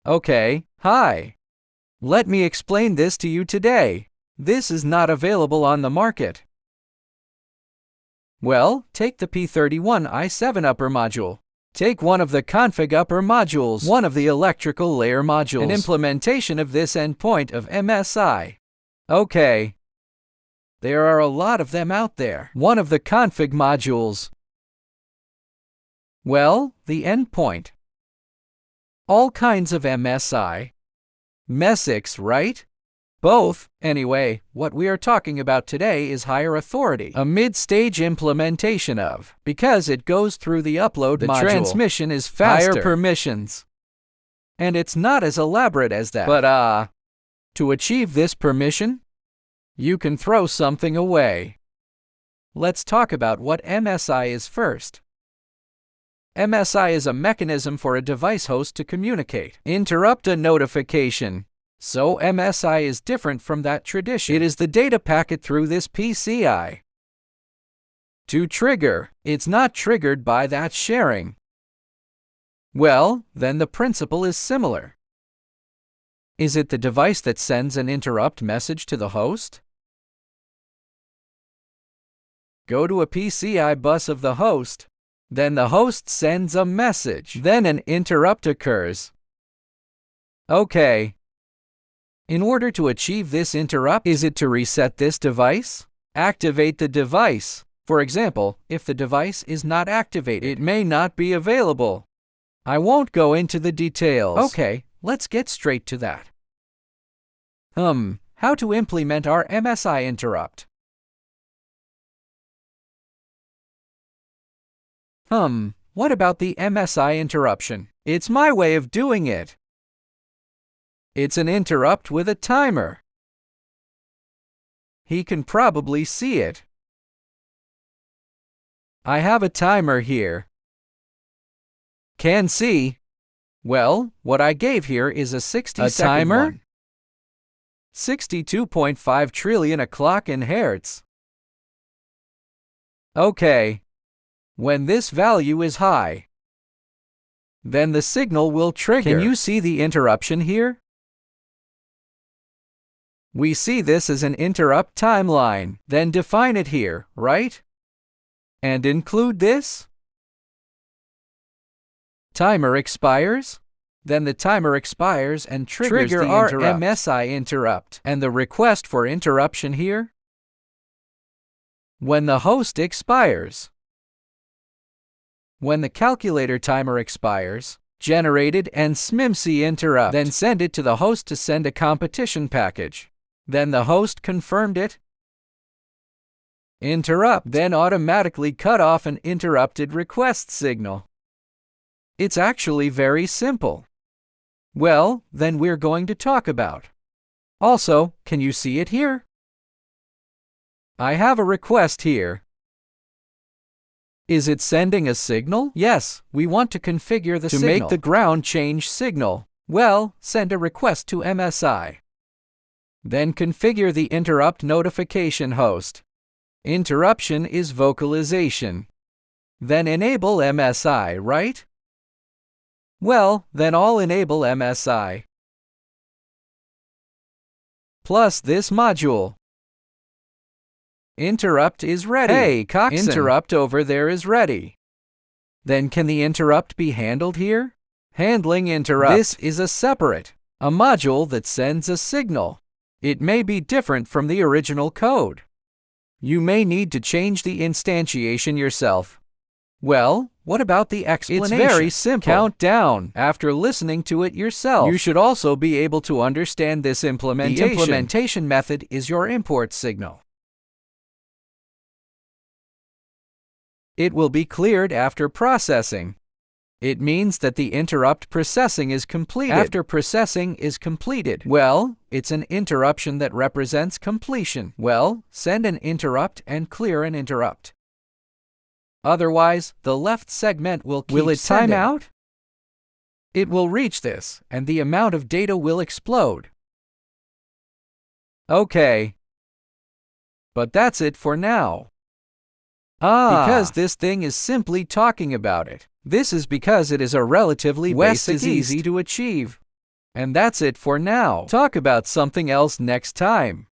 Okay, hi. Let me explain this to you today. This is not available on the market. Well, take the P31i7 upper module. Take one of the config upper modules, one of the electrical layer modules, an implementation of this endpoint of MSI. Okay. There are a lot of them out there. One of the config modules. Well, the endpoint. All kinds of MSI. MESIX, right? Both. Anyway, what we are talking about today is higher authority, a mid-stage implementation of, because it goes through the upload module. The transmission is faster, higher permissions. And it's not as elaborate as that. But to achieve this permission, you can throw something away. Let's talk about what MSI is first. MSI is a mechanism for a device host to communicate, interrupt a notification. So MSI is different from that tradition. It is the data packet through this PCI. To trigger, it's not triggered by that sharing. Well, then the principle is similar. Is it the device that sends an interrupt message to the host? Go to a PCI bus of the host. Then the host sends a message. Then an interrupt occurs. Okay. In order to achieve this interrupt, is it to reset this device? Activate the device. For example, if the device is not activated, it may not be available. I won't go into the details. Okay, let's get straight to that. How to implement our MSI interrupt? What about the MSI interruption? It's my way of doing it. It's an interrupt with a timer. He can probably see it. I have a timer here. Can see. Well, what I gave here is a 60-second timer? One. 62.5 trillion o'clock in hertz. Okay. When this value is high, then the signal will trigger. Can you see the interruption here? We see this as an interrupt timeline, then define it here, right? And include this. Timer expires. Then the timer expires and triggers the our interrupt. MSI interrupt. And the request for interruption here? When the host expires. When the calculator timer expires, generated an SMIMC interrupt. Then send it to the host to send a competition package. Then the host confirmed it. Interrupt then automatically cut off an interrupted request signal. It's actually very simple. Well, then we're going to talk about. Also, can you see it here? I have a request here. Is it sending a signal? Yes, we want to configure the signal. To make the ground change signal, well, send a request to MSI. Then configure the interrupt notification host. Interruption is vocalization. Then enable MSI, right? Well, then I'll enable MSI. Plus this module. Interrupt is ready. Hey, Coxon. Interrupt over there is ready. Then can the interrupt be handled here? Handling interrupt. This is a separate, a module that sends a signal. It may be different from the original code. You may need to change the instantiation yourself. Well, what about the explanation? It's very simple. Count down after listening to it yourself. You should also be able to understand this implementation. The implementation method is your import signal. It will be cleared after processing. It means that the interrupt processing is completed. After processing is completed, well, it's an interruption that represents completion. Well, send an interrupt and clear an interrupt. Otherwise, the left segment will keep sending. Will it time out? It will reach this, and the amount of data will explode. Okay. But that's it for now. Because this thing is simply talking about it. This is because it is a relatively basic, easy to achieve. And that's it for now. Talk about something else next time.